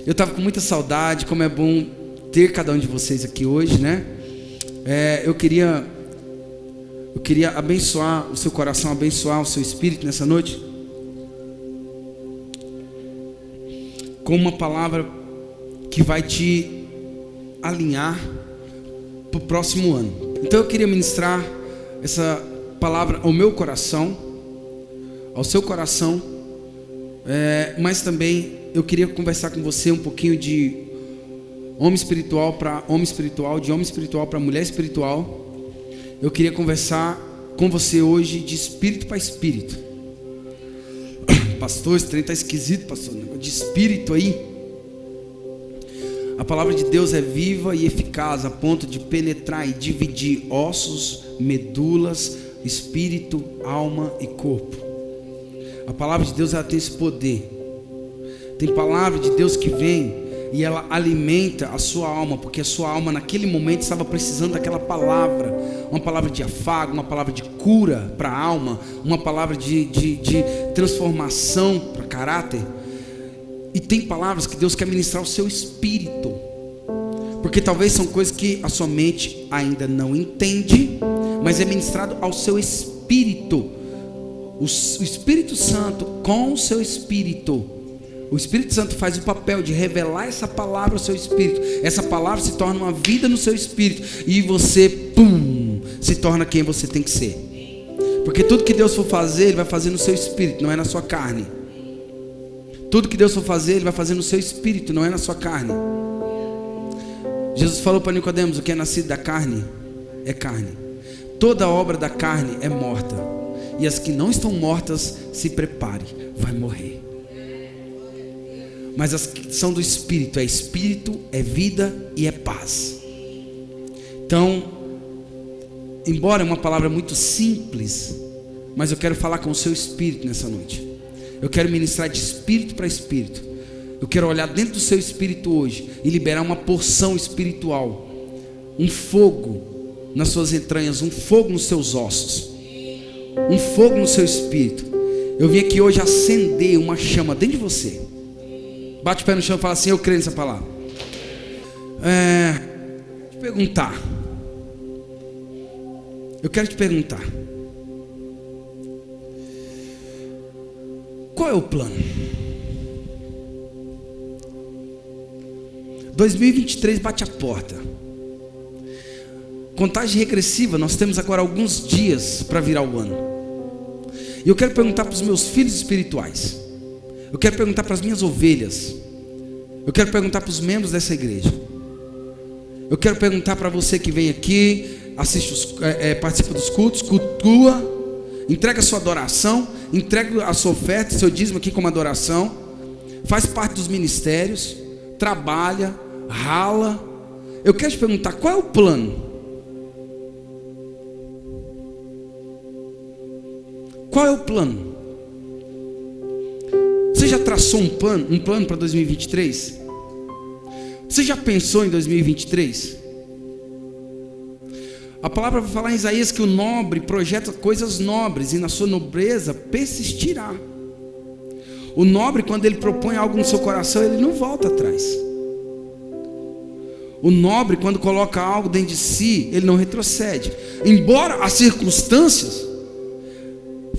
Eu estava com muita saudade, como é bom ter cada um de vocês aqui hoje, né? Eu queria abençoar o seu coração, abençoar o seu espírito nessa noite, com uma palavra que vai te alinhar para o próximo ano. Então eu queria ministrar essa palavra ao meu coração, ao seu coração, mas também eu queria conversar com você um pouquinho de homem espiritual para homem espiritual, de homem espiritual para mulher espiritual. Eu queria conversar com você hoje de espírito para espírito. Pastor, esse trem está esquisito, pastor, de espírito aí. A palavra de Deus é viva e eficaz, a ponto de penetrar e dividir ossos, medulas, espírito, alma e corpo. A palavra de Deus, ela tem esse poder. Tem palavra de Deus que vem e ela alimenta a sua alma, porque a sua alma naquele momento estava precisando daquela palavra, uma palavra de afago, uma palavra de cura para a alma, uma palavra de transformação para caráter. E tem palavras que Deus quer ministrar ao seu espírito, porque talvez são coisas que a sua mente ainda não entende, mas é ministrado ao seu espírito. O Espírito Santo com o seu espírito, o Espírito Santo faz o papel de revelar essa palavra ao seu espírito. Essa palavra se torna uma vida no seu espírito e você, se torna quem você tem que ser. Porque tudo que Deus for fazer, Ele vai fazer no seu espírito, não é na sua carne. Tudo que Deus for fazer, Ele vai fazer no seu espírito, não é na sua carne. Jesus falou para Nicodemos: o que é nascido da carne é carne. Toda obra da carne é morta, e as que não estão mortas, se prepare, vai morrer. Mas as que são do espírito, é vida e é paz. Então, embora é uma palavra muito simples, mas eu quero falar com o seu espírito nessa noite. Eu quero ministrar de espírito para espírito. Eu quero olhar dentro do seu espírito hoje e liberar uma porção espiritual, um fogo nas suas entranhas, um fogo nos seus ossos, um fogo no seu espírito. Eu vim aqui hoje acender uma chama dentro de você. Bate o pé no chão e fala assim: eu creio nessa palavra. Eu quero te perguntar, qual é o plano? 2023 bate a porta. Contagem regressiva, nós temos agora alguns dias para virar o ano. E eu quero perguntar para os meus filhos espirituais, eu quero perguntar para as minhas ovelhas, eu quero perguntar para os membros dessa igreja, eu quero perguntar para você que vem aqui, assiste participa dos cultos, cultua, entrega a sua adoração, entrega a sua oferta, seu dízimo aqui como adoração, faz parte dos ministérios, trabalha, rala. Eu quero te perguntar, qual é o plano? Qual é o plano? Você já traçou um plano para 2023? Você já pensou em 2023? A palavra vai falar em Isaías que o nobre projeta coisas nobres e na sua nobreza persistirá. O nobre, quando ele propõe algo no seu coração, ele não volta atrás. O nobre, quando coloca algo dentro de si, ele não retrocede. Embora as circunstâncias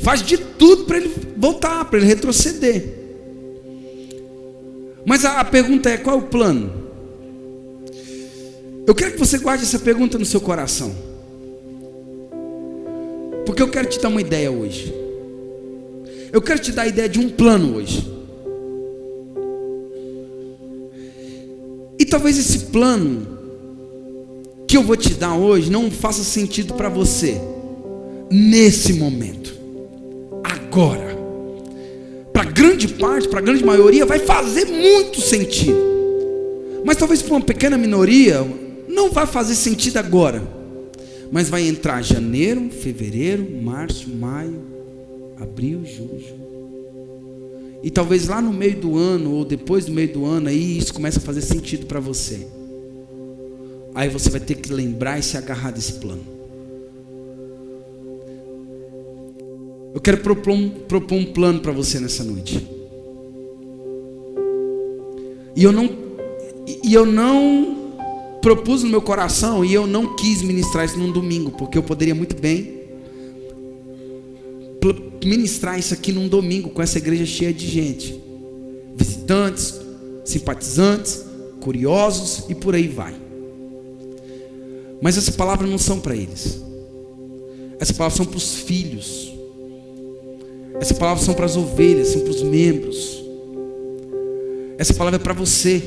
faz de tudo para ele voltar, para ele retroceder. Mas a pergunta é: qual é o plano? Eu quero que você guarde essa pergunta no seu coração, porque eu quero te dar uma ideia hoje. Eu quero te dar a ideia de um plano hoje. E talvez esse plano que eu vou te dar hoje não faça sentido para você nesse momento, agora. Para grande parte, para a grande maioria vai fazer muito sentido, mas talvez para uma pequena minoria não vai fazer sentido agora. Mas vai entrar janeiro, fevereiro, março, maio, abril, julho, e talvez lá no meio do ano ou depois do meio do ano aí isso começa a fazer sentido para você. Aí você vai ter que lembrar e se agarrar desse plano. Eu quero propor um plano para você nessa noite. E eu não propus no meu coração, e eu não quis ministrar isso num domingo, porque eu poderia muito bem ministrar isso aqui num domingo, com essa igreja cheia de gente, visitantes, simpatizantes, curiosos e por aí vai. Mas essas palavras não são para eles. Essas palavras são para os filhos. Essas palavras são para as ovelhas, são para os membros. Essa palavra é para você.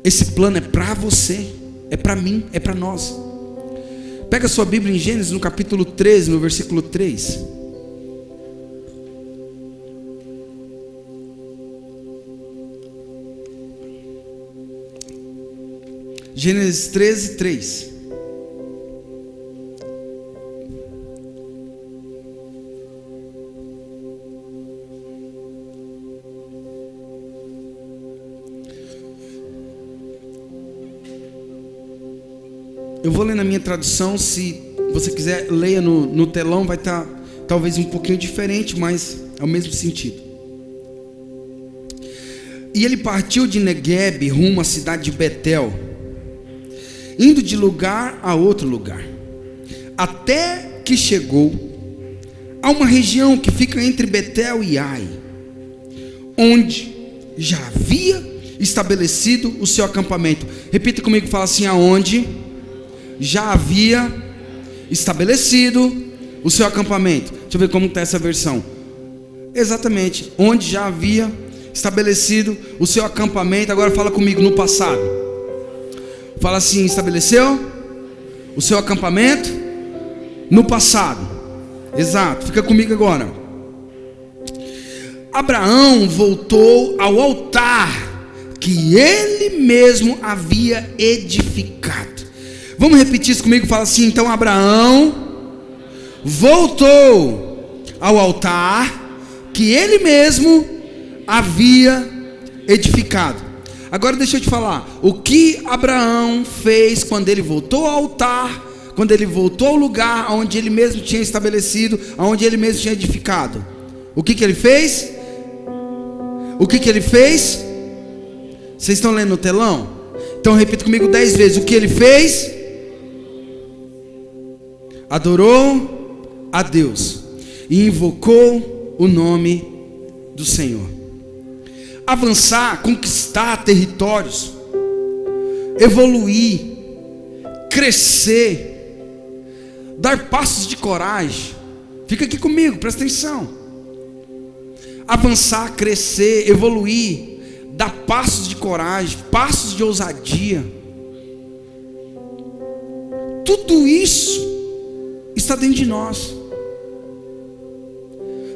Esse plano é para você, é para mim, é para nós. Pega a sua Bíblia em Gênesis, no capítulo 13, no versículo 3. Gênesis 13, 3. Eu vou ler na minha tradução, se você quiser, leia no telão, vai estar talvez um pouquinho diferente, mas é o mesmo sentido. E ele partiu de Neguebe rumo à cidade de Betel, indo de lugar a outro lugar, até que chegou a uma região que fica entre Betel e Ai, onde já havia estabelecido o seu acampamento. Repita comigo, fala assim: aonde já havia estabelecido o seu acampamento. Deixa eu ver como está essa versão. Exatamente, onde já havia estabelecido o seu acampamento. Agora fala comigo, no passado. Fala assim: estabeleceu o seu acampamento no passado. Exato, fica comigo agora. Abraão voltou ao altar que ele mesmo havia edificado. Vamos repetir isso comigo, fala assim: então Abraão voltou ao altar que ele mesmo havia edificado. Agora deixa eu te falar, o que Abraão fez quando ele voltou ao altar, quando ele voltou ao lugar onde ele mesmo tinha estabelecido, onde ele mesmo tinha edificado? O que ele fez? O que ele fez? Vocês estão lendo no telão? Então repita comigo 10 vezes. O que ele fez? Adorou a Deus e invocou o nome do Senhor. Avançar, conquistar territórios, evoluir, crescer, dar passos de coragem. Fica aqui comigo, presta atenção. Avançar, crescer, evoluir, dar passos de coragem, passos de ousadia. Tudo isso está dentro de nós.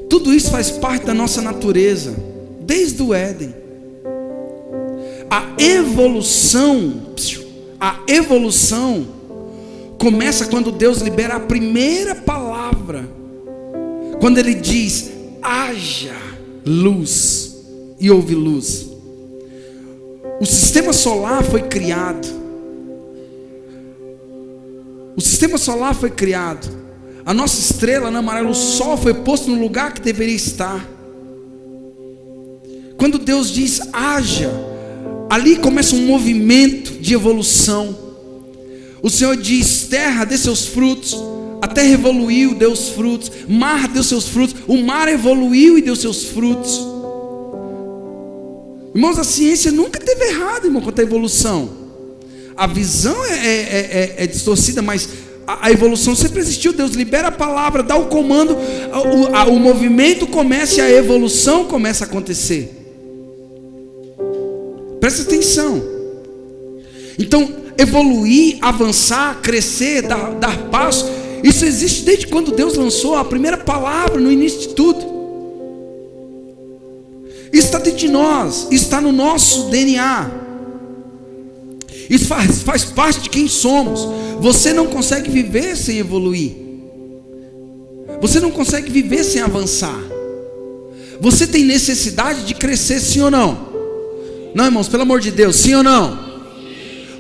Tudo isso faz parte da nossa natureza, desde o Éden. A evolução começa quando Deus libera a primeira palavra, quando Ele diz: haja luz, e houve luz. O sistema solar foi criado. O sistema solar foi criado. A nossa estrela na amarela, o sol, foi posto no lugar que deveria estar. Quando Deus diz haja, ali começa um movimento de evolução. O Senhor diz: terra, dê seus frutos. A terra evoluiu, deu os frutos. Mar deu seus frutos. O mar evoluiu e deu seus frutos. Irmãos, a ciência nunca teve errado, irmão, quanto à evolução. A visão é distorcida, mas a evolução sempre existiu. Deus libera a palavra, dá o comando, o movimento começa e a evolução começa a acontecer. Presta atenção. Então, evoluir, avançar, crescer, dar passo, isso existe desde quando Deus lançou a primeira palavra no início de tudo. Isso está dentro de nós, isso está no nosso DNA. Isso faz parte de quem somos. Você não consegue viver sem evoluir. Você não consegue viver sem avançar. Você tem necessidade de crescer, sim ou não? Não, irmãos, pelo amor de Deus, sim ou não?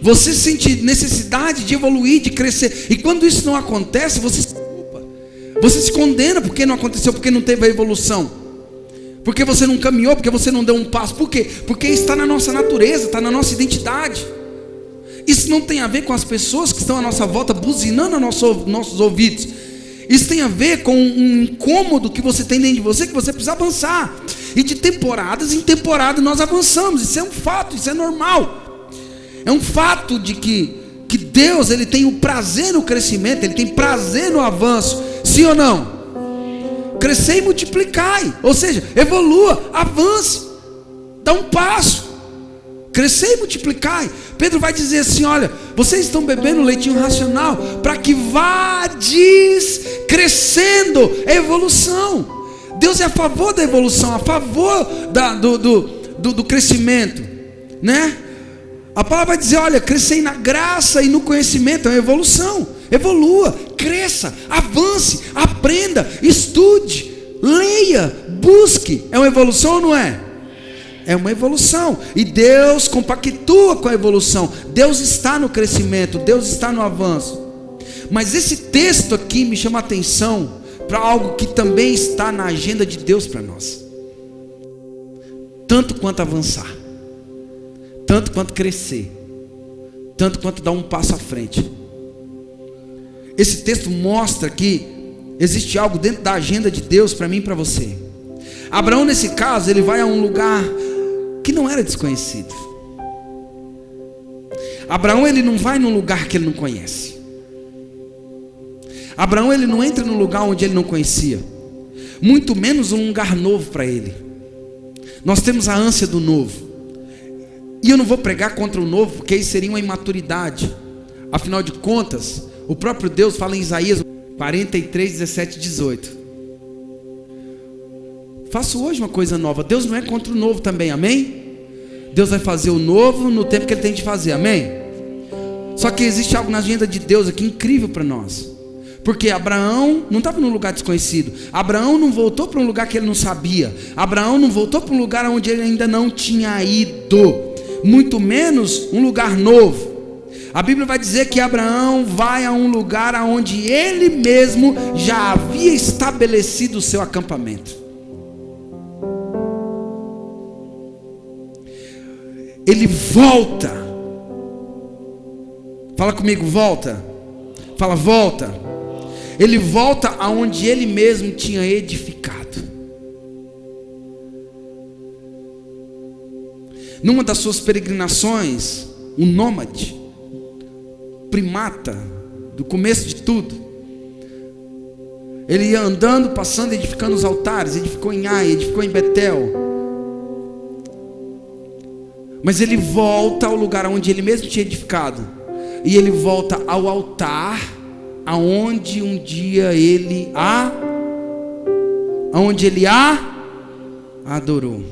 Você sente necessidade de evoluir, de crescer. E quando isso não acontece, você se culpa. Você se condena porque não aconteceu, porque não teve a evolução. Porque você não caminhou, porque você não deu um passo. Por quê? Porque está na nossa natureza, está na nossa identidade. Isso não tem a ver com as pessoas que estão à nossa volta buzinando aos nossos ouvidos. Isso tem a ver com um incômodo que você tem dentro de você, que você precisa avançar. E de temporadas em temporada nós avançamos. Isso é um fato, isso é normal. É um fato de que Deus, Ele tem o prazer no crescimento, Ele tem prazer no avanço. Sim ou não? Crescer e multiplicai, ou seja, evolua, avance, dá um passo, crescer e multiplicai. Pedro vai dizer assim: olha, vocês estão bebendo leitinho racional para que vades crescendo. É evolução. Deus é a favor da evolução, a favor do crescimento, né? A palavra vai dizer: olha, crescei na graça e no conhecimento. É uma evolução. Evolua, cresça, avance, aprenda, estude, leia, busque. É uma evolução ou não é? É uma evolução. E Deus compactua com a evolução. Deus está no crescimento, Deus está no avanço. Mas esse texto aqui me chama a atenção para algo que também está na agenda de Deus para nós. Tanto quanto avançar, tanto quanto crescer, tanto quanto dar um passo à frente. Esse texto mostra que existe algo dentro da agenda de Deus para mim e para você. Abraão, nesse caso, ele vai a um lugar que não era desconhecido. Abraão, ele não vai num lugar que ele não conhece. Abraão, ele não entra num lugar onde ele não conhecia, muito menos um lugar novo para ele. Nós temos a ânsia do novo, e eu não vou pregar contra o novo, porque isso seria uma imaturidade. Afinal de contas, o próprio Deus fala em Isaías 43, 17, 18: faço hoje uma coisa nova. Deus não é contra o novo também, amém? Deus vai fazer o novo no tempo que Ele tem de fazer, amém? Só que existe algo na agenda de Deus aqui incrível para nós. Porque Abraão não estava num lugar desconhecido. Abraão não voltou para um lugar que ele não sabia. Abraão não voltou para um lugar onde ele ainda não tinha ido, muito menos um lugar novo. A Bíblia vai dizer que Abraão vai a um lugar onde ele mesmo já havia estabelecido o seu acampamento. Ele volta. Fala comigo, volta. Fala, volta. Ele volta aonde ele mesmo tinha edificado. Numa das suas peregrinações, um nômade, primata, do começo de tudo, ele ia andando, passando, edificando os altares. Edificou em Ai, edificou em Betel. Mas ele volta ao lugar onde ele mesmo tinha edificado, e ele volta ao altar aonde um dia ele adorou.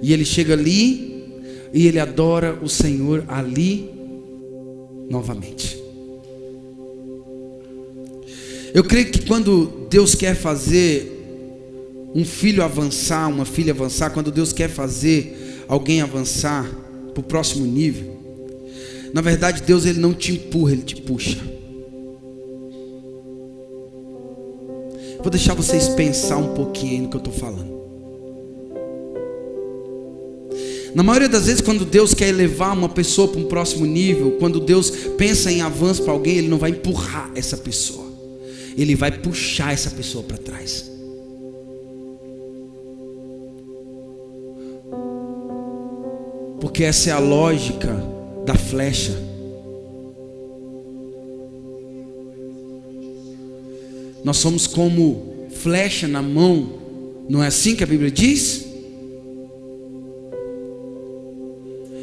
E ele chega ali e ele adora o Senhor ali novamente. Eu creio que quando Deus quer fazer um filho avançar, uma filha avançar, quando Deus quer fazer alguém avançar para o próximo nível, na verdade Deus, Ele não te empurra, Ele te puxa. Vou deixar vocês pensar um pouquinho aí no que eu estou falando. Na maioria das vezes, quando Deus quer elevar uma pessoa para um próximo nível, quando Deus pensa em avanço para alguém, Ele não vai empurrar essa pessoa, Ele vai puxar essa pessoa para trás. Porque essa é a lógica da flecha. Nós somos como flecha na mão. Não é assim que a Bíblia diz?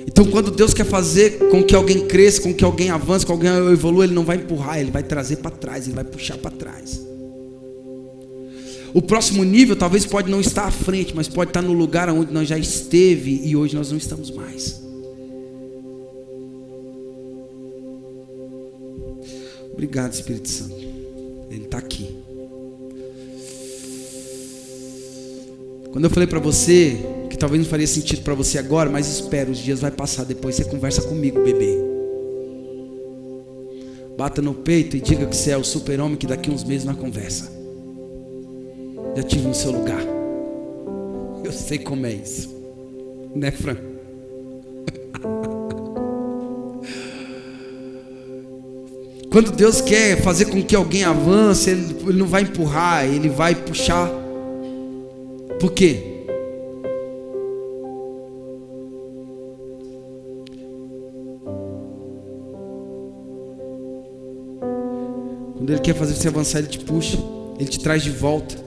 Então, quando Deus quer fazer com que alguém cresça, com que alguém avance, com que alguém evolua, Ele não vai empurrar, Ele vai trazer para trás, Ele vai puxar para trás. O próximo nível talvez pode não estar à frente, mas pode estar no lugar onde nós já esteve e hoje nós não estamos mais. Obrigado, Espírito Santo. Ele está aqui. Quando eu falei para você que talvez não faria sentido para você agora, mas espera, os dias vai passar, depois você conversa comigo, bebê. Bata no peito e diga que você é o super-homem, que daqui uns meses nós conversa. Já estive no seu lugar. Eu sei como é isso, né, Fran? Quando Deus quer fazer com que alguém avance, Ele não vai empurrar, Ele vai puxar. Por quê? Quando Ele quer fazer você avançar, Ele te puxa, Ele te traz de volta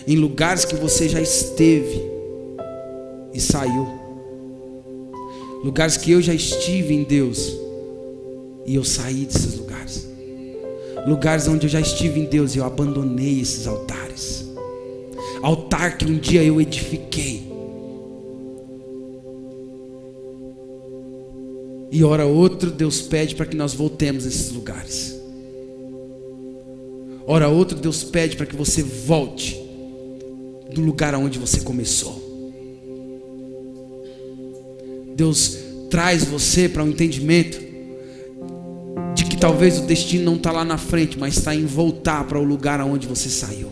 em lugares que você já esteve e saiu, lugares que eu já estive em Deus e eu saí desses lugares, lugares onde eu já estive em Deus e eu abandonei esses altares, altar que um dia eu edifiquei, e hora outra Deus pede para que nós voltemos a esses lugares. Hora outra Deus pede para que você volte do lugar aonde você começou. Deus traz você para um entendimento de que talvez o destino não está lá na frente, mas está em voltar para o lugar aonde você saiu.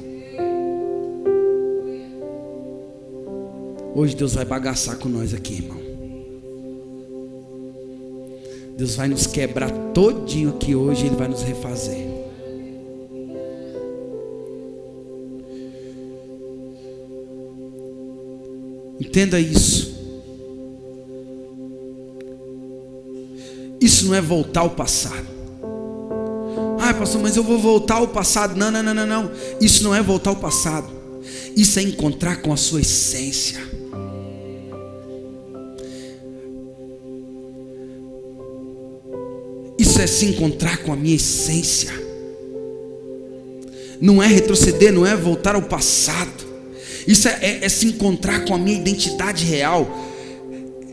Hoje Deus vai bagaçar com nós aqui, irmão. Deus vai nos quebrar todinho aqui hoje, Ele vai nos refazer. Entenda isso. Isso não é voltar ao passado. Ah, pastor, mas eu vou voltar ao passado. Não, não, não, não, não. Isso não é voltar ao passado. Isso é encontrar com a sua essência. Isso é se encontrar com a minha essência. Não é retroceder, não é voltar ao passado. Isso é se encontrar com a minha identidade real.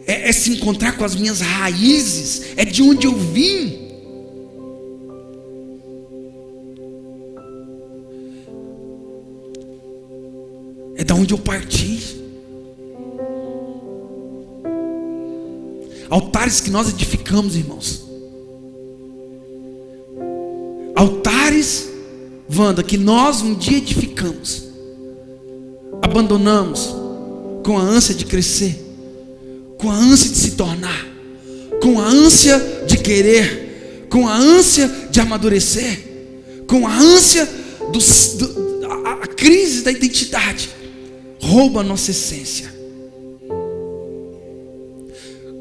É se encontrar com as minhas raízes. É de onde eu vim. É da onde eu parti. Altares que nós edificamos, irmãos. Altares, Wanda, que nós um dia edificamos. Abandonamos com a ânsia de crescer, com a ânsia de se tornar, com a ânsia de querer, com a ânsia de amadurecer, com a ânsia a crise da identidade rouba a nossa essência.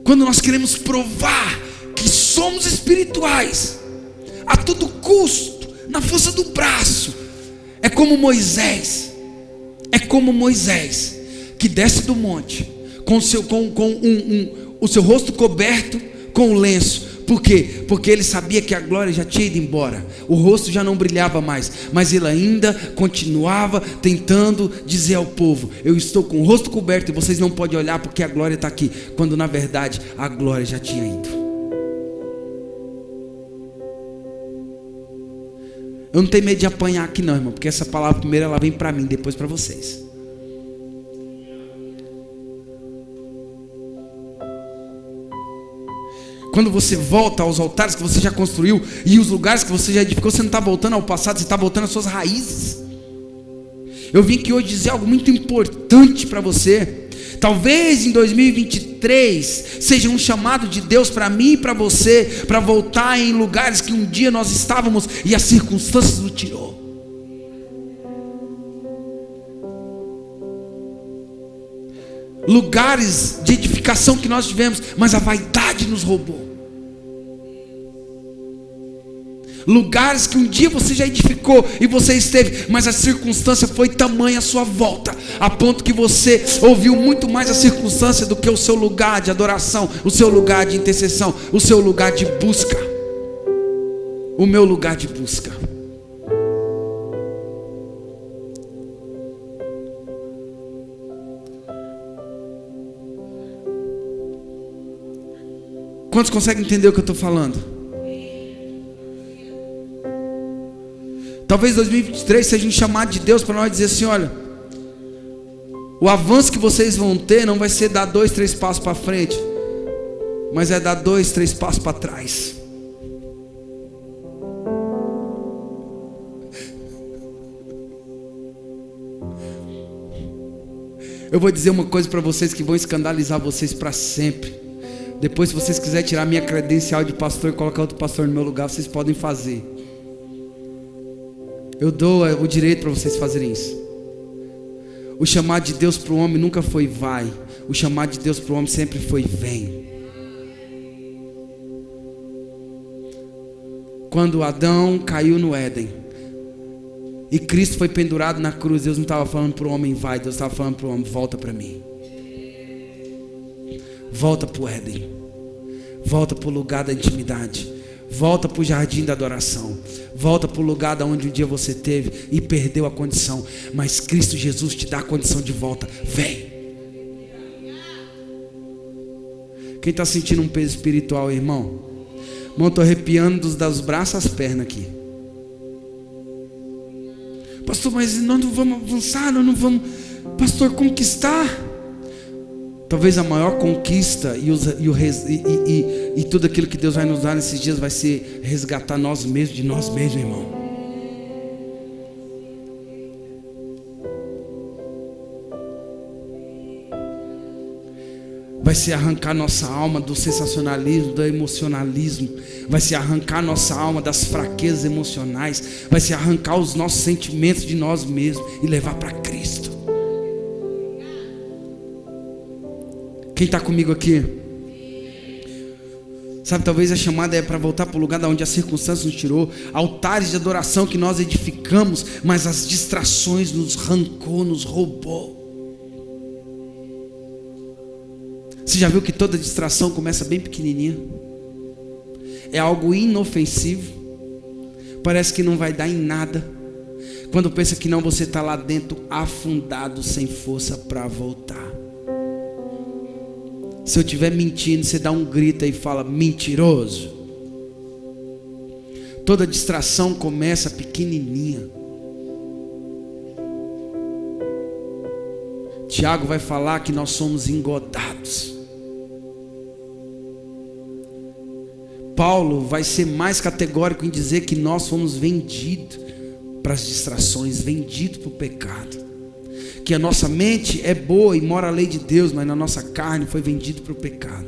Quando nós queremos provar que somos espirituais a todo custo, na força do braço, é como Moisés. É como Moisés, que desce do monte com o seu rosto coberto com o lenço. Por quê? Porque ele sabia que a glória já tinha ido embora. O rosto já não brilhava mais, mas ele ainda continuava tentando dizer ao povo: eu estou com o rosto coberto e vocês não podem olhar porque a glória está aqui. Quando na verdade a glória já tinha ido. Eu não tenho medo de apanhar aqui não, irmão, porque essa palavra primeiro ela vem para mim, depois para vocês. Quando você volta aos altares que você já construiu e os lugares que você já edificou, você não está voltando ao passado, você está voltando às suas raízes. Eu vim aqui hoje dizer algo muito importante para você. Talvez em 2023 seja um chamado de Deus para mim e para você, para voltar em lugares que um dia nós estávamos e as circunstâncias nos tirou. Lugares de edificação que nós tivemos, mas a vaidade nos roubou. Lugares que um dia você já edificou e você esteve, mas a circunstância foi tamanha a sua volta, a ponto que você ouviu muito mais a circunstância do que o seu lugar de adoração, o seu lugar de intercessão, o seu lugar de busca, o meu lugar de busca. Quantos conseguem entender o que eu estou falando? Talvez 2023 seja um chamado de Deus para nós dizer assim: olha, o avanço que vocês vão ter não vai ser dar 2, 3 passos para frente, mas é dar 2, 3 passos para trás. Eu vou dizer uma coisa para vocês que vão escandalizar vocês para sempre. Depois, se vocês quiserem tirar minha credencial de pastor e colocar outro pastor no meu lugar, vocês podem fazer. Eu dou o direito para vocês fazerem isso. O chamado de Deus para o homem nunca foi vai. O chamado de Deus para o homem sempre foi vem. Quando Adão caiu no Éden e Cristo foi pendurado na cruz, Deus não estava falando para o homem vai, Deus estava falando para o homem, volta para mim. Volta para o Éden. Volta para o lugar da intimidade. Volta para o jardim da adoração. Volta para o lugar da onde um dia você teve e perdeu a condição. Mas Cristo Jesus te dá a condição de volta. Vem. Quem está sentindo um peso espiritual, irmão? Irmão, estou arrepiando dos braços às pernas aqui. Pastor, mas nós não vamos avançar, nós não vamos, pastor, conquistar. Talvez a maior conquista e tudo aquilo que Deus vai nos dar nesses dias vai ser resgatar nós mesmos de nós mesmos, irmão. Vai ser arrancar nossa alma do sensacionalismo, do emocionalismo. Vai ser arrancar nossa alma das fraquezas emocionais. Vai ser arrancar os nossos sentimentos de nós mesmos e levar para Cristo. Quem está comigo aqui? Sabe, talvez a chamada é para voltar para o lugar da onde a circunstância nos tirou. Altares de adoração que nós edificamos, mas as distrações nos arrancou, nos roubou. Você já viu que toda distração começa bem pequenininha? É algo inofensivo. Parece que não vai dar em nada. Quando pensa que não, você está lá dentro afundado, sem força para voltar. Se eu estiver mentindo, você dá um grito e fala: mentiroso. Toda distração começa pequenininha. Tiago vai falar que nós somos engodados. Paulo vai ser mais categórico em dizer que nós fomos vendidos para as distrações, vendidos para o pecado. Que a nossa mente é boa e mora a lei de Deus, mas na nossa carne foi vendido para o pecado.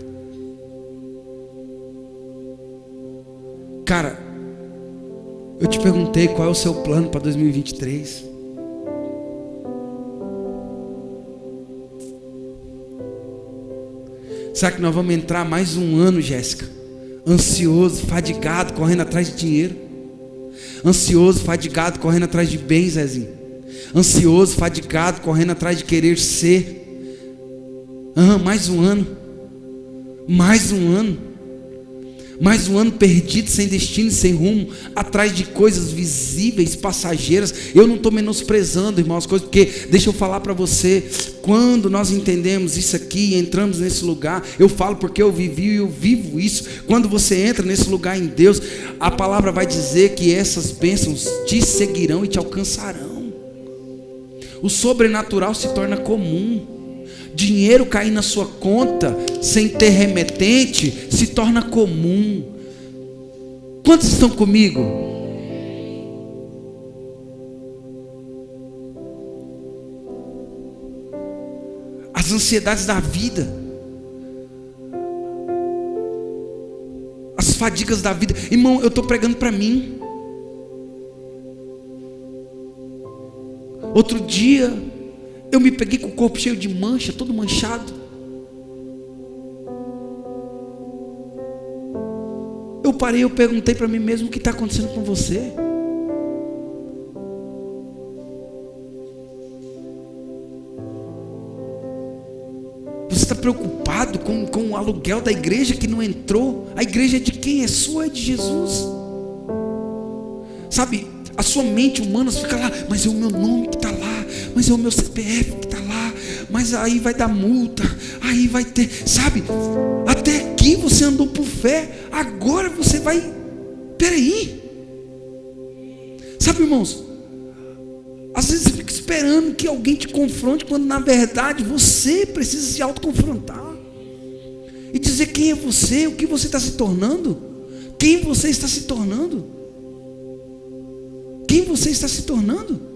Cara, eu te perguntei qual é o seu plano para 2023. Será que nós vamos entrar mais um ano, Jéssica? Ansioso, fadigado, correndo atrás de dinheiro. Ansioso, fadigado, correndo atrás de bens, Zezinho. Ansioso, fadigado, correndo atrás de querer ser. Mais um ano. Mais um ano. Mais um ano perdido, sem destino, sem rumo, atrás de coisas visíveis, passageiras. Eu não estou menosprezando, irmãos, as coisas, porque deixa eu falar para você, quando nós entendemos isso aqui, entramos nesse lugar, eu falo porque eu vivi e eu vivo isso. Quando você entra nesse lugar em Deus, a palavra vai dizer que essas bênçãos te seguirão e te alcançarão. O sobrenatural se torna comum. Dinheiro cair na sua conta sem ter remetente se torna comum. Quantos estão comigo? As ansiedades da vida, as fadigas da vida. Irmão, eu estou pregando para mim. Outro dia eu me peguei com o corpo cheio de mancha, todo manchado. Eu parei, eu perguntei para mim mesmo: o que está acontecendo com você? Você está preocupado com o aluguel da igreja que não entrou? A igreja é de quem? É sua, é de Jesus. Sabe, a sua mente humana fica lá: mas é o meu nome que está lá, mas é o meu CPF que está lá, mas aí vai dar multa, aí vai ter, sabe, até aqui você andou por fé, agora você vai, peraí, sabe, irmãos, às vezes você fica esperando que alguém te confronte, quando na verdade você precisa se autoconfrontar e dizer quem é você, o que você está se tornando, quem você está se tornando, quem você está se tornando.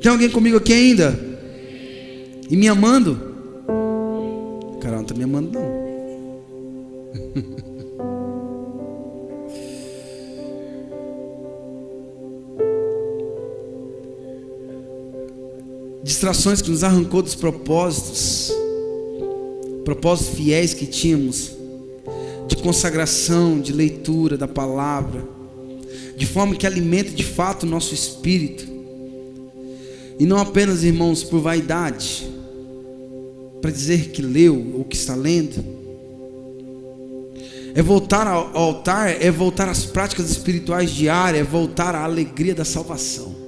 Tem alguém comigo aqui ainda? E me amando? Carol, não está me amando não. Distrações que nos arrancou dos propósitos fiéis que tínhamos, de consagração, de leitura da palavra, de forma que alimenta de fato o nosso espírito, e não apenas, irmãos, por vaidade, para dizer que leu ou que está lendo. É voltar ao altar, é voltar às práticas espirituais diárias, é voltar à alegria da salvação.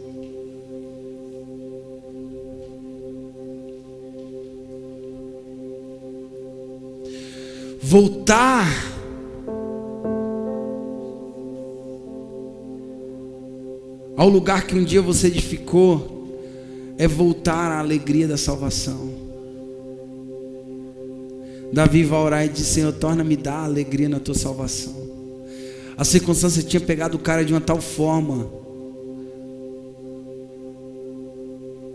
Voltar ao lugar que um dia você edificou, é voltar à alegria da salvação. Davi vai orar e diz: Senhor, torna-me dar alegria na tua salvação. A circunstância tinha pegado o cara de uma tal forma,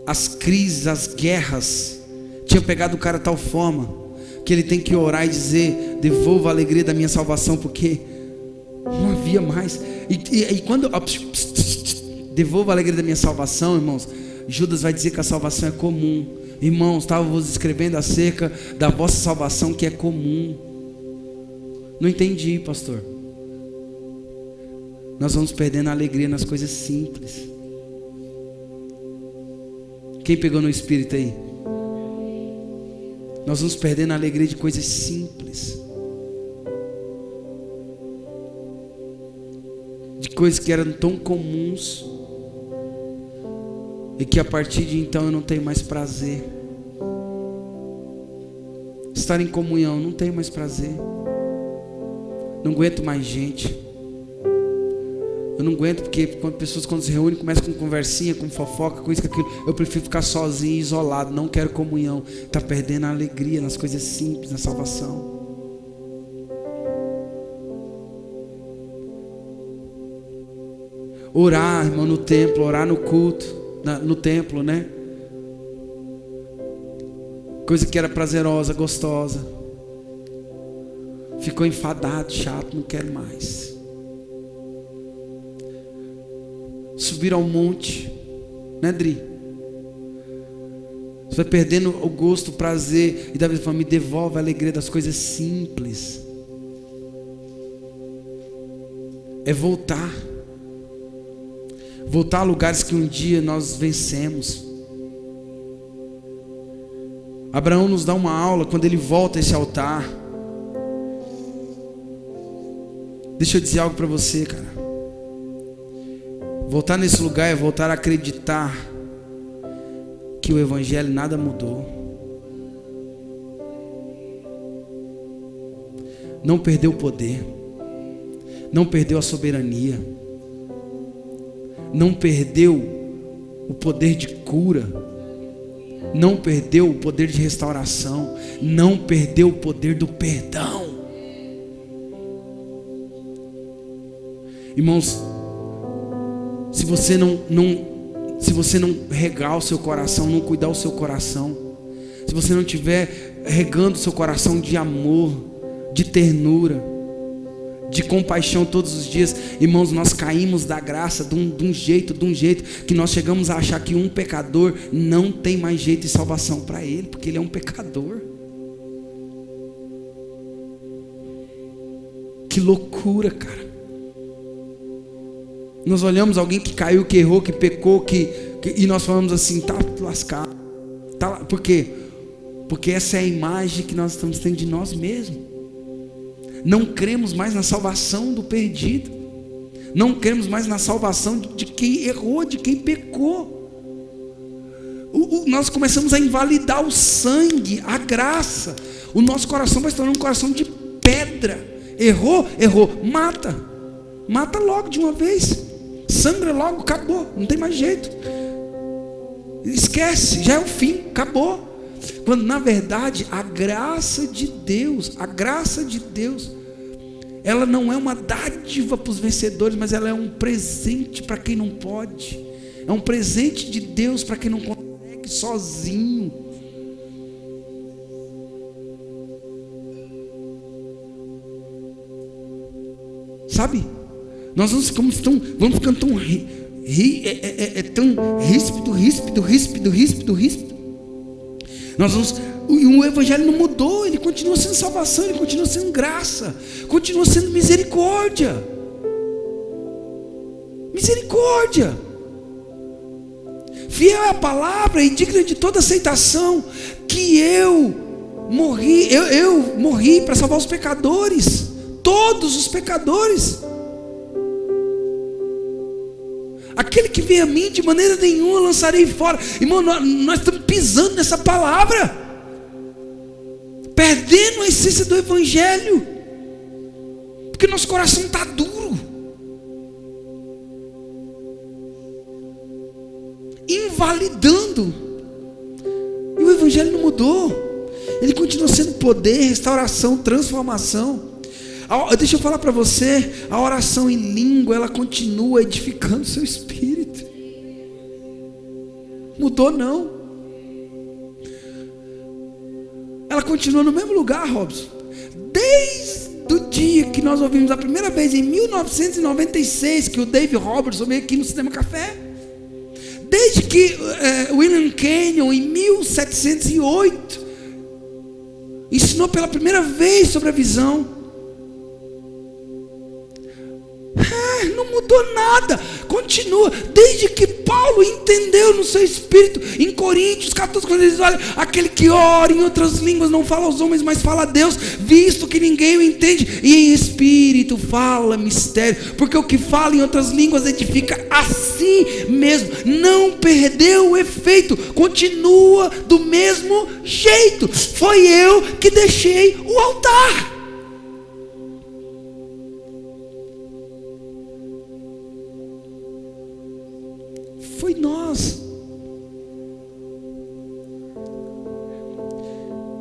as crises, as guerras tinham pegado o cara de tal forma, que ele tem que orar e dizer: devolva a alegria da minha salvação, porque não havia mais. E quando devolva a alegria da minha salvação, irmãos, Judas vai dizer que a salvação é comum. Irmãos, estava vos escrevendo acerca da vossa salvação, que é comum. Não entendi, pastor. Nós vamos perdendo a alegria nas coisas simples. Quem pegou no espírito aí? Nós vamos perdendo a alegria de coisas simples, de coisas que eram tão comuns, e que a partir de então eu não tenho mais prazer. Estar em comunhão, não tenho mais prazer. Não aguento mais gente. Eu não aguento, porque quando se reúnem, começam com conversinha, com fofoca, com isso, com aquilo. Eu prefiro ficar sozinho, isolado. Não quero comunhão. Está perdendo a alegria nas coisas simples, na salvação. Orar, irmão, no templo, orar no culto, no templo, né? Coisa que era prazerosa, gostosa, ficou enfadado, chato, não quero mais. Subir ao monte, né, Dri? Você vai perdendo o gosto, o prazer, e Davi fala: me devolve a alegria das coisas simples. É voltar a lugares que um dia nós vencemos. Abraão nos dá uma aula quando ele volta a esse altar. Deixa eu dizer algo para você, cara. Voltar nesse lugar é voltar a acreditar que o evangelho nada mudou. Não perdeu o poder, não perdeu a soberania, não perdeu o poder de cura, não perdeu o poder de restauração, não perdeu o poder do perdão. Irmãos, se você não regar o seu coração, não cuidar o seu coração, se você não estiver regando o seu coração de amor, de ternura, de compaixão todos os dias, irmãos, nós caímos da graça de um jeito que nós chegamos a achar que um pecador não tem mais jeito de salvação para ele, porque ele é um pecador. Que loucura, cara. Nós olhamos alguém que caiu, que errou, que pecou, e nós falamos assim: tá lascado. Por quê? Porque essa é a imagem que nós estamos tendo de nós mesmos. Não cremos mais na salvação do perdido. Não cremos mais na salvação de quem errou, de quem pecou. Nós começamos a invalidar o sangue, a graça. O nosso coração vai se tornar um coração de pedra. Errou, mata logo de uma vez. Sangra logo, acabou, não tem mais jeito. Esquece, já é o fim, acabou. Quando na verdade a graça de Deus, ela não é uma dádiva para os vencedores, mas ela é um presente para quem não pode. É um presente de Deus para quem não consegue sozinho. Sabe? Nós vamos ficando tão ríspido. E o evangelho não mudou, ele continua sendo salvação, ele continua sendo graça, continua sendo misericórdia. Misericórdia. Fiel é a palavra e digna de toda aceitação que eu morri para salvar os pecadores, todos os pecadores. Aquele que vem a mim, de maneira nenhuma lançarei fora. Irmão, nós estamos pisando nessa palavra, perdendo a essência do evangelho, porque nosso coração está duro, invalidando. E o evangelho não mudou, ele continua sendo poder, restauração, transformação. Deixa eu falar para você, a oração em língua, ela continua edificando o seu espírito. Mudou não. Ela continua no mesmo lugar, Robson. Desde o dia que nós ouvimos a primeira vez, em 1996, que o Dave Robertson veio aqui no Cinema Café. Desde que William Kenyon, em 1708, ensinou pela primeira vez sobre a visão. Não mudou nada, continua. Desde que Paulo entendeu no seu espírito, em Coríntios 14, quando ele diz: olha, aquele que ora em outras línguas não fala aos homens, mas fala a Deus, visto que ninguém o entende, e em espírito fala mistério, porque o que fala em outras línguas edifica a si mesmo, não perdeu o efeito, continua do mesmo jeito. Foi eu que deixei o altar. Foi nós.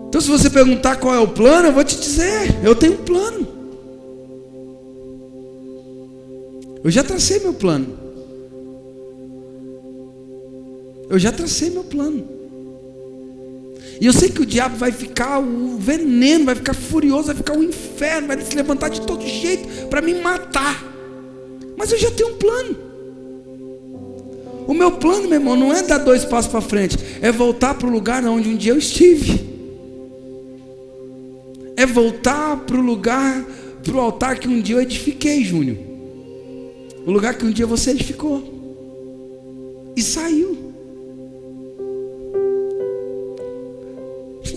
Então, se você perguntar qual é o plano, eu vou te dizer: eu tenho um plano. Eu já tracei meu plano. E eu sei que o diabo vai ficar o veneno, vai ficar furioso, vai ficar o inferno, vai se levantar de todo jeito para me matar. Mas eu já tenho um plano. O meu plano, meu irmão, não é dar 2 passos para frente, é voltar para o lugar onde um dia eu estive. É voltar para o lugar, para o altar que um dia eu edifiquei, Júnior. O lugar que um dia você edificou e saiu.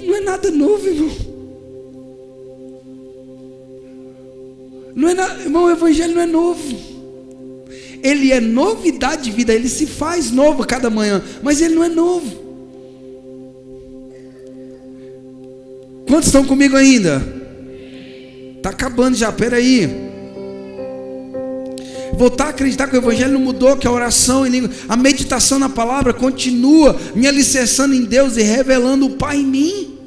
Não é nada novo, irmão. Não é nada, irmão, o evangelho não é novo. Ele é novidade de vida, ele se faz novo a cada manhã, mas ele não é novo. Quantos estão comigo ainda? Está acabando já, peraí. Voltar a acreditar que o evangelho não mudou, que a oração em língua, a meditação na palavra continua me alicerçando em Deus e revelando o Pai em mim.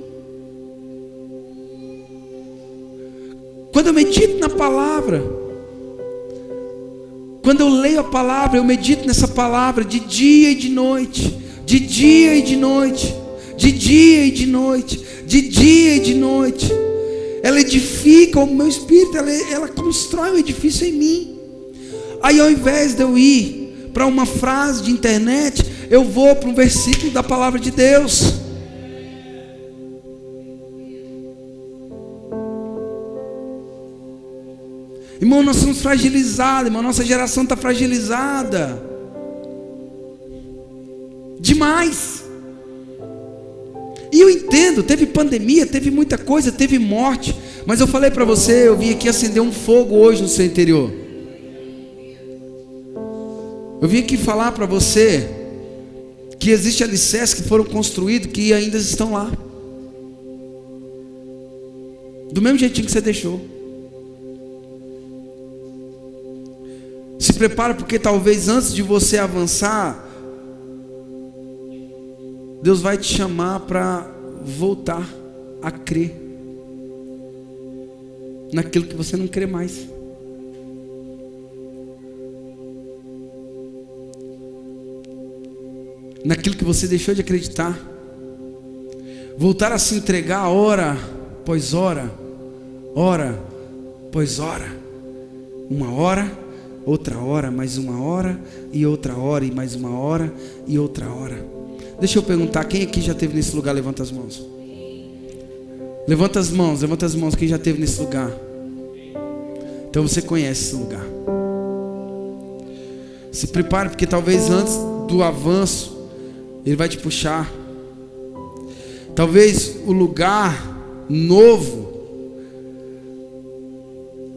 Quando eu medito na palavra, quando eu leio a palavra, eu medito nessa palavra de dia e de noite, de dia e de noite, de dia e de noite, de dia e de noite. Ela edifica o meu espírito, ela constrói um edifício em mim. Aí, ao invés de eu ir para uma frase de internet, eu vou para um versículo da palavra de Deus. Irmão, nós somos fragilizados, irmão, nossa geração está fragilizada demais. E eu entendo, teve pandemia, teve muita coisa, teve morte, mas eu falei para você, eu vim aqui acender um fogo hoje no seu interior. Eu vim aqui falar para você que existem alicerces que foram construídos, que ainda estão lá, do mesmo jeitinho que você deixou. Se prepara, porque talvez antes de você avançar, Deus vai te chamar para voltar a crer naquilo que você não crê mais. naquilo que você deixou de acreditar. Voltar a se entregar hora após hora, hora após hora. Uma hora, outra hora, mais uma hora, e outra hora, e mais uma hora, e outra hora. Deixa eu perguntar, quem aqui já esteve nesse lugar? Levanta as mãos. Levanta as mãos, quem já esteve nesse lugar? Então você conhece esse lugar. Se prepare, porque talvez antes do avanço, Ele vai te puxar. Talvez o lugar novo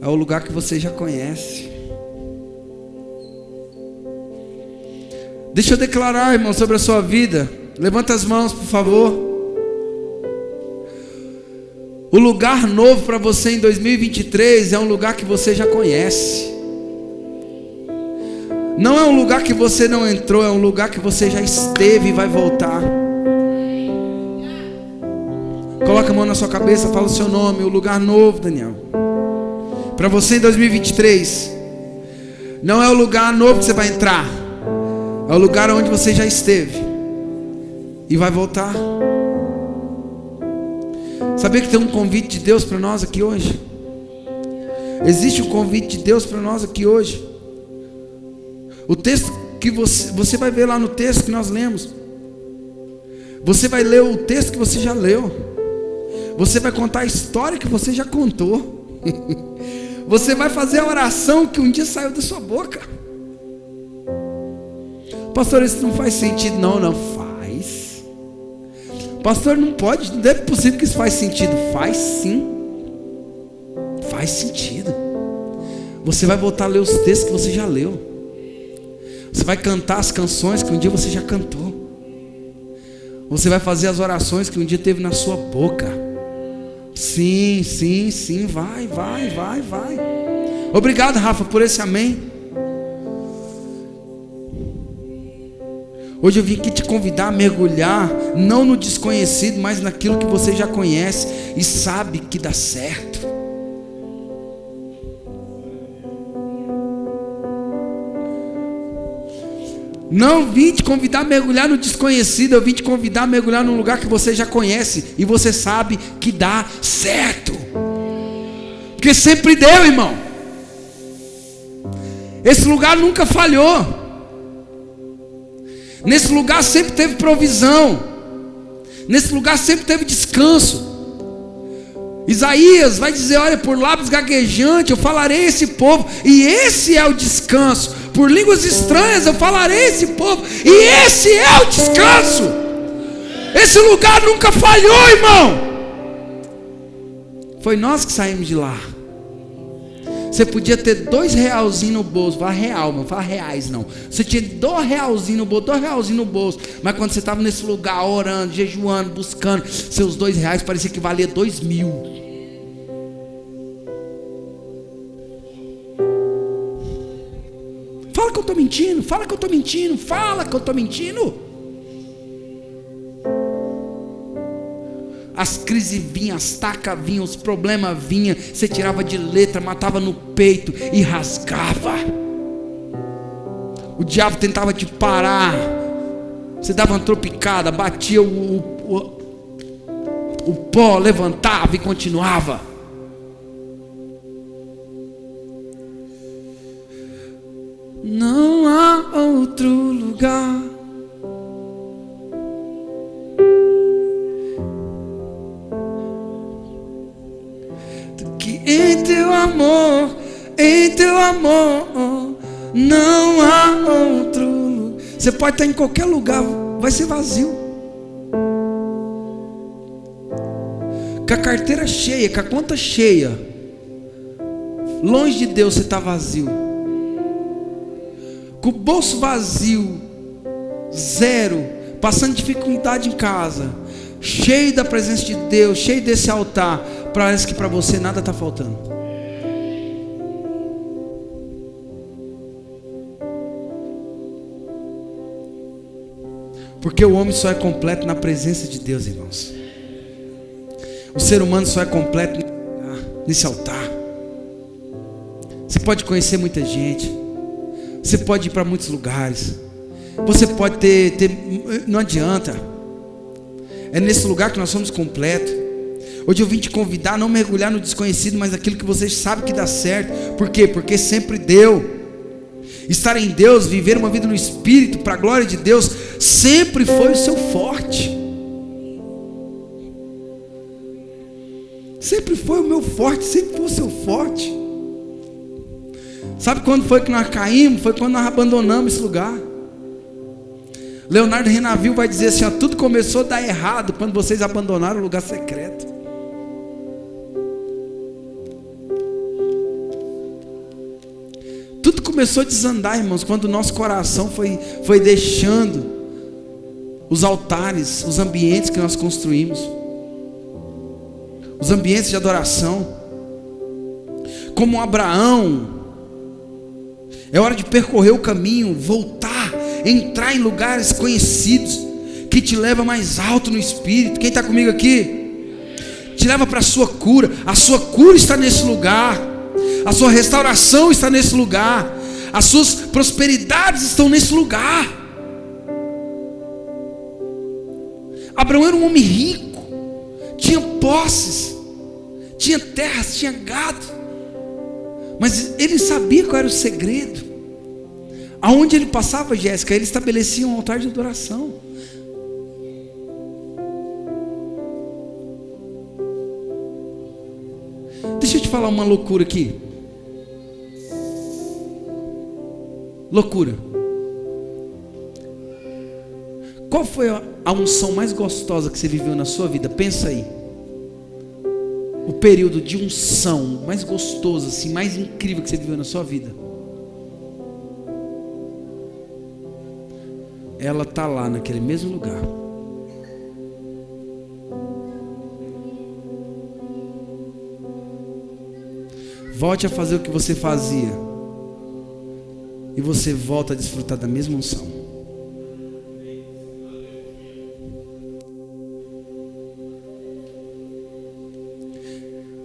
é o lugar que você já conhece. Deixa eu declarar, irmão, sobre a sua vida. Levanta as mãos, por favor. O lugar novo para você em 2023 é um lugar que você já conhece. Não é um lugar que você não entrou, é um lugar que você já esteve e vai voltar. Coloca a mão na sua cabeça, fala o seu nome. O lugar novo, Daniel, para você em 2023 não é o lugar novo que você vai entrar, é o lugar onde você já esteve e vai voltar. Sabia que tem um convite de Deus para nós aqui hoje? Existe um convite de Deus para nós aqui hoje. O texto que você vai ver lá no texto que nós lemos. Você vai ler o texto que você já leu. Você vai contar a história que você já contou. Você vai fazer a oração que um dia saiu da sua boca. Pastor, isso não faz sentido. Não faz. Pastor, não pode, não é possível que isso faz sentido. Faz sim. Faz sentido. Você vai voltar a ler os textos que você já leu. Você vai cantar as canções que um dia você já cantou. Você vai fazer as orações que um dia teve na sua boca. Sim, vai. Obrigado, Rafa, por esse amém. Hoje eu vim aqui te convidar a mergulhar, não no desconhecido, mas naquilo que você já conhece e sabe que dá certo. Não vim te convidar a mergulhar no desconhecido, eu vim te convidar a mergulhar num lugar que você já conhece e você sabe que dá certo. Porque sempre deu, irmão. Esse lugar nunca falhou. Nesse lugar sempre teve provisão. Nesse lugar sempre teve descanso. Isaías vai dizer: olha, por lábios gaguejantes eu falarei a esse povo, e esse é o descanso. Por línguas estranhas eu falarei a esse povo, e esse é o descanso. Esse lugar nunca falhou, irmão. Foi nós que saímos de lá. Você podia ter R$2 no bolso. Fala real, não fala reais não. Você tinha R$2 no bolso, R$2 no bolso. Mas quando você estava nesse lugar orando, jejuando, buscando, seus R$2 parecia que valia 2.000. Fala que eu estou mentindo, fala que eu estou mentindo, fala que eu estou mentindo. As crises vinham, as tacas vinham, os problemas vinham. Você tirava de letra, matava no peito e rasgava. O diabo tentava te parar. Você dava uma tropicada, batia o pó, levantava e continuava. Não há outro lugar do que em teu amor, não há outro lugar. Você pode estar em qualquer lugar, vai ser vazio. Com a carteira cheia, com a conta cheia, longe de Deus você está vazio. Com o bolso vazio, zero, passando dificuldade em casa, cheio da presença de Deus, cheio desse altar, parece que para você nada está faltando. Porque o homem só é completo na presença de Deus, irmãos. O ser humano só é completo nesse altar. Você pode conhecer muita gente, você pode ir para muitos lugares, Você pode ter, não adianta. É nesse lugar que nós somos completos. Hoje eu vim te convidar a não mergulhar no desconhecido, mas aquilo que você sabe que dá certo. Por quê? Porque sempre deu. Estar em Deus, viver uma vida no Espírito, para a glória de Deus, sempre foi o seu forte. Sempre foi o meu forte, sempre foi o seu forte. Sabe quando foi que nós caímos? Foi quando nós abandonamos esse lugar. Leonardo Renaville vai dizer assim, ó, tudo começou a dar errado quando vocês abandonaram o lugar secreto. Tudo começou a desandar, irmãos, quando o nosso coração foi deixando os altares, os ambientes que nós construímos, os ambientes de adoração. Como Abraão, é hora de percorrer o caminho, voltar, entrar em lugares conhecidos, que te leva mais alto no Espírito. Quem está comigo aqui? Te leva para a sua cura. A sua cura está nesse lugar, a sua restauração está nesse lugar, as suas prosperidades estão nesse lugar. Abraão era um homem rico, tinha posses, tinha terras, tinha gado, mas ele sabia qual era o segredo. Aonde ele passava, Jéssica, ele estabelecia um altar de adoração. Deixa eu te falar uma loucura aqui. Loucura. Qual foi a unção mais gostosa que você viveu na sua vida? Pensa aí. O período de unção mais gostoso, assim, mais incrível que você viveu na sua vida. Ela está lá naquele mesmo lugar. Volte a fazer o que você fazia, e você volta a desfrutar da mesma unção.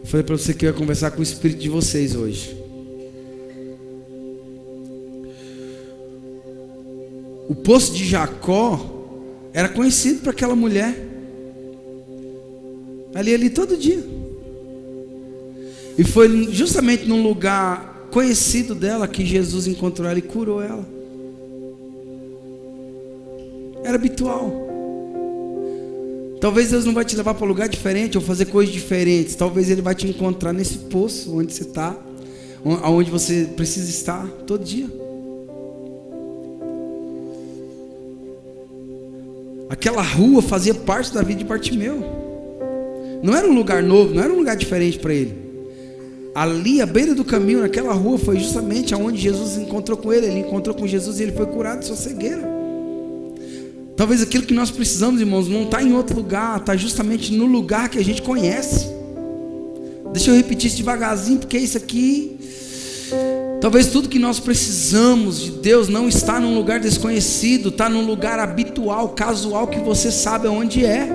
Eu falei para você que eu ia conversar com o Espírito de vocês hoje. O poço de Jacó era conhecido para aquela mulher. Ali todo dia. E foi justamente num lugar conhecido dela que Jesus encontrou ela e curou ela. Era habitual. Talvez Deus não vai te levar para um lugar diferente ou fazer coisas diferentes. Talvez Ele vai te encontrar nesse poço onde você está, onde você precisa estar todo dia. Aquela rua fazia parte da vida de Bartimeu. Não era um lugar novo, não era um lugar diferente para ele. Ali, à beira do caminho, naquela rua, foi justamente aonde Jesus encontrou com ele. Ele encontrou com Jesus e ele foi curado de sua cegueira. Talvez aquilo que nós precisamos, irmãos, não está em outro lugar, está justamente no lugar que a gente conhece. Deixa eu repetir isso devagarzinho, porque isso aqui, talvez tudo que nós precisamos de Deus não está num lugar desconhecido, está num lugar habitual, casual, que você sabe aonde é.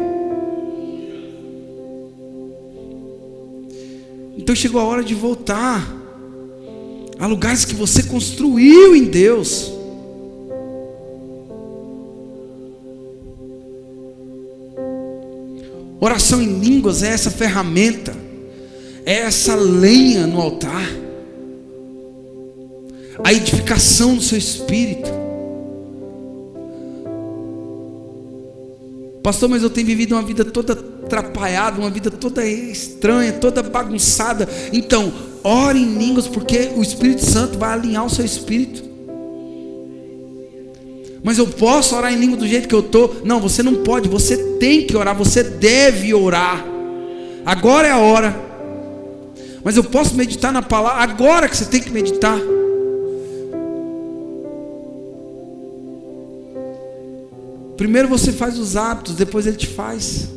Então chegou a hora de voltar a lugares que você construiu em Deus. Oração em línguas é essa ferramenta, é essa lenha no altar, a edificação do seu espírito. Pastor, mas eu tenho vivido uma vida toda atrapalhada, uma vida toda estranha, toda bagunçada. Então, ore em línguas, porque o Espírito Santo vai alinhar o seu espírito. Mas eu posso orar em língua do jeito que eu estou? Não, você não pode, você tem que orar, você deve orar. Agora é a hora. Mas eu posso meditar na palavra? Agora que você tem que meditar. Primeiro você faz os hábitos, depois Ele te faz.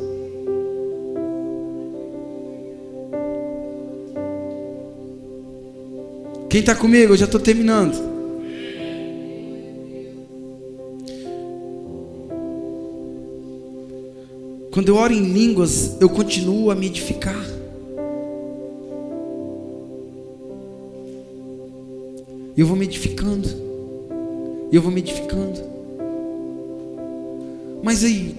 Quem está comigo? Eu já estou terminando. Quando eu oro em línguas, eu continuo a me edificar. E eu vou me edificando. E eu vou me edificando. Mas aí,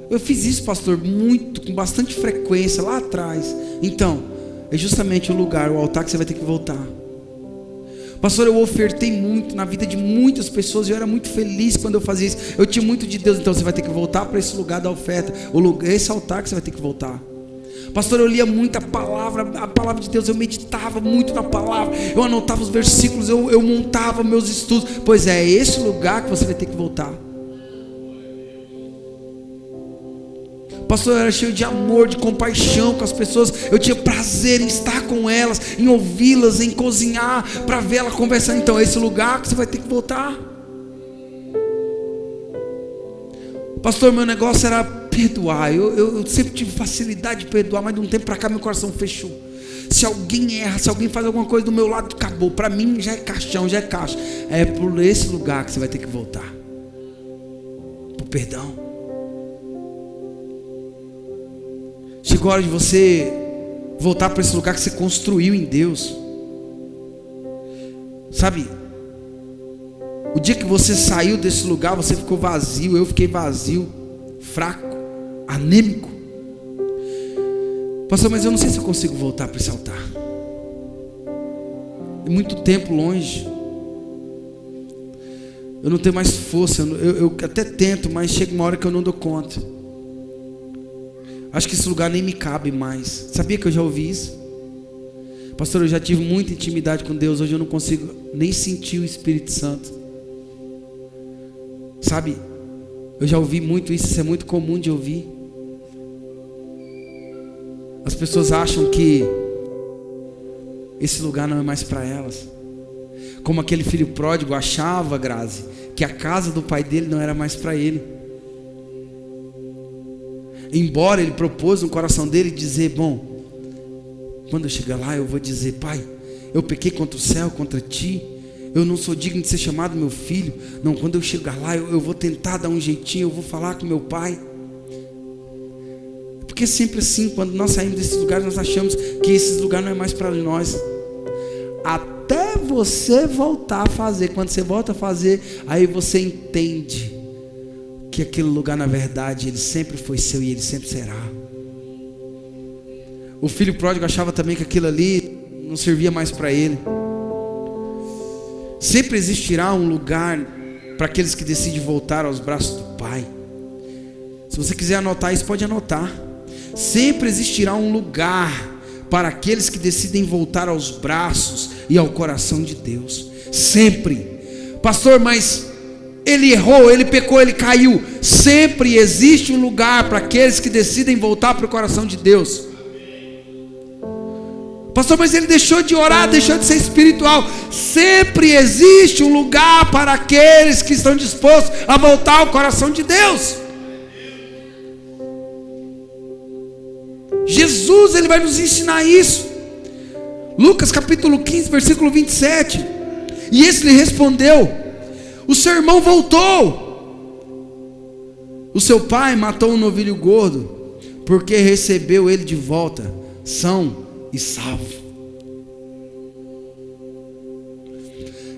eu fiz isso, pastor, com bastante frequência lá atrás. Então, é justamente o lugar, o altar que você vai ter que voltar. Pastor, eu ofertei muito na vida de muitas pessoas, eu era muito feliz quando eu fazia isso, eu tinha muito de Deus. Então você vai ter que voltar para esse lugar da oferta, esse altar que você vai ter que voltar. Pastor, eu lia muito a palavra de Deus, eu meditava muito na palavra, eu anotava os versículos, eu montava meus estudos. Pois é esse lugar que você vai ter que voltar. Pastor, eu era cheio de amor, de compaixão com as pessoas. Eu tinha prazer em estar com elas, em ouvi-las, em cozinhar, para ver ela conversar. Então é esse lugar que você vai ter que voltar. Pastor, meu negócio era perdoar. Eu sempre tive facilidade de perdoar, mas de um tempo para cá meu coração fechou. Se alguém erra, se alguém faz alguma coisa do meu lado, acabou. Para mim já é caixão, já é caixa. É por esse lugar que você vai ter que voltar. Por perdão. Chegou a hora de você voltar para esse lugar que você construiu em Deus. Sabe, o dia que você saiu desse lugar, você ficou vazio, eu fiquei vazio, fraco, anêmico. Pastor, mas eu não sei se eu consigo voltar para esse altar. É muito tempo longe. Eu não tenho mais força, eu até tento, mas chega uma hora que eu não dou conta. Acho que esse lugar nem me cabe mais. Sabia que eu já ouvi isso? Pastor, eu já tive muita intimidade com Deus. Hoje eu não consigo nem sentir o Espírito Santo. Sabe, eu já ouvi muito isso. Isso é muito comum de ouvir. As pessoas acham que esse lugar não é mais para elas. Como aquele filho pródigo achava, Grazi, que a casa do pai dele não era mais para ele. Embora ele propôs no coração dele dizer: bom, quando eu chegar lá eu vou dizer: pai, eu pequei contra o céu, contra ti, eu não sou digno de ser chamado meu filho. Não, quando eu chegar lá eu vou tentar dar um jeitinho, eu vou falar com meu pai. Porque sempre assim, quando nós saímos desses lugares, nós achamos que esse lugar não é mais para nós. Até você voltar a fazer. Quando você volta a fazer, aí você entende que aquele lugar, na verdade, ele sempre foi seu e ele sempre será. O filho pródigo achava também que aquilo ali não servia mais para ele. Sempre existirá um lugar para aqueles que decidem voltar aos braços do Pai. Se você quiser anotar isso, pode anotar. Sempre existirá um lugar para aqueles que decidem voltar aos braços e ao coração de Deus. Sempre. Pastor, mas ele errou, ele pecou, ele caiu. Sempre existe um lugar para aqueles que decidem voltar para o coração de Deus. Pastor, mas ele deixou de orar, deixou de ser espiritual. Sempre existe um lugar para aqueles que estão dispostos a voltar ao coração de Deus. Jesus, ele vai nos ensinar isso. Lucas capítulo 15, versículo 27. E esse lhe respondeu: o seu irmão voltou. O seu pai matou um novilho gordo, porque recebeu ele de volta, são e salvo.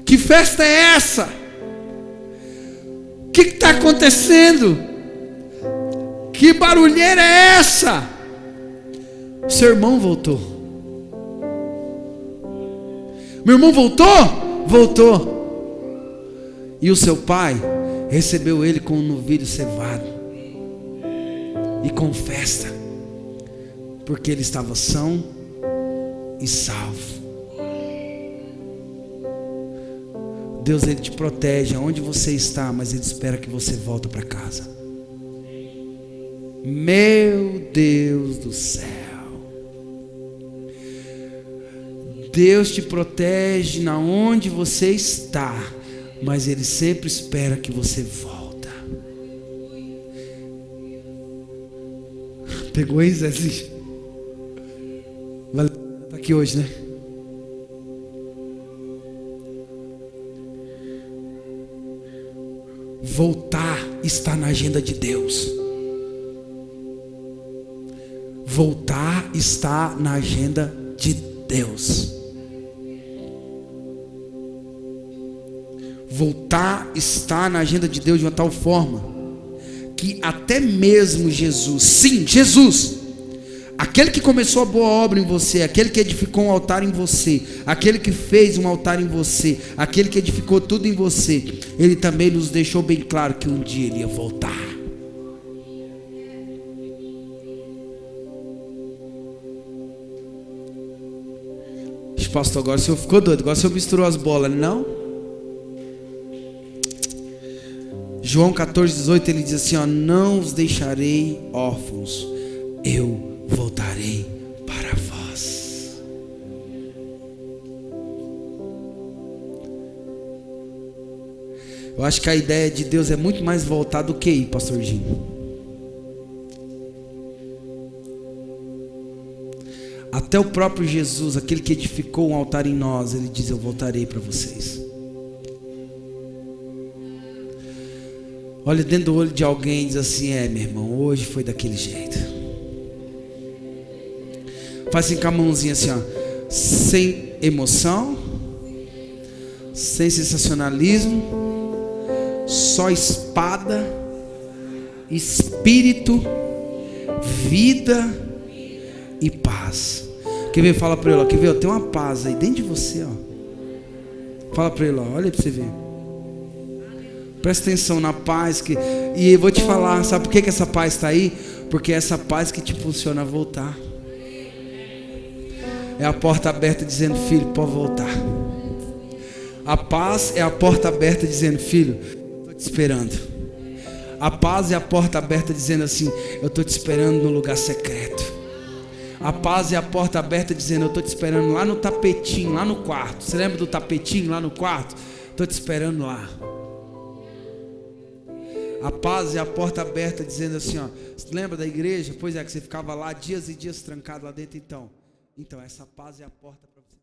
Que festa é essa? O que está acontecendo? Que barulheira é essa? O seu irmão voltou. Meu irmão voltou? Voltou. E o seu pai recebeu ele com um novilho cevado e com festa, porque ele estava são e salvo. Deus, ele te protege aonde você está, mas ele espera que você volte para casa. Meu Deus do céu, Deus te protege na onde você está, mas ele sempre espera que você volta. Pegou aí, Zezinho? Valeu, tá aqui hoje, né? Voltar está na agenda de Deus. Voltar está na agenda de Deus. Voltar está na agenda de Deus de uma tal forma que até mesmo Jesus, sim, Jesus, aquele que começou a boa obra em você, aquele que edificou um altar em você, aquele que fez um altar em você, aquele que edificou tudo em você, ele também nos deixou bem claro que um dia ele ia voltar. Pastor, agora o senhor ficou doido, agora o senhor misturou as bolas, não? João 14:18 ele diz assim, ó, não os deixarei órfãos, eu voltarei para vós. Eu acho que a ideia de Deus é muito mais voltada do que aí, pastor Ginho. Até o próprio Jesus, aquele que edificou um altar em nós, ele diz, eu voltarei para vocês. Olha dentro do olho de alguém e diz assim, meu irmão, hoje foi daquele jeito. Faz assim com a mãozinha assim, ó, sem emoção, sem sensacionalismo, só espada, espírito, vida e paz. Quer ver? Fala para ele, ó, quer ver? Tem uma paz aí dentro de você, ó. Fala para ele, ó, olha para você ver. Presta atenção na paz que... E eu vou te falar, sabe por que essa paz está aí? Porque é essa paz que te impulsiona a voltar. É a porta aberta dizendo, filho, pode voltar. A paz é a porta aberta dizendo, filho, estou te esperando. A paz é a porta aberta dizendo assim, eu estou te esperando no lugar secreto. A paz é a porta aberta dizendo, eu estou te esperando lá no tapetinho, lá no quarto. Você lembra do tapetinho lá no quarto? Estou te esperando lá. A paz é a porta aberta dizendo assim, ó, você lembra da igreja? Pois é, que você ficava lá dias e dias trancado lá dentro, então essa paz é a porta para você.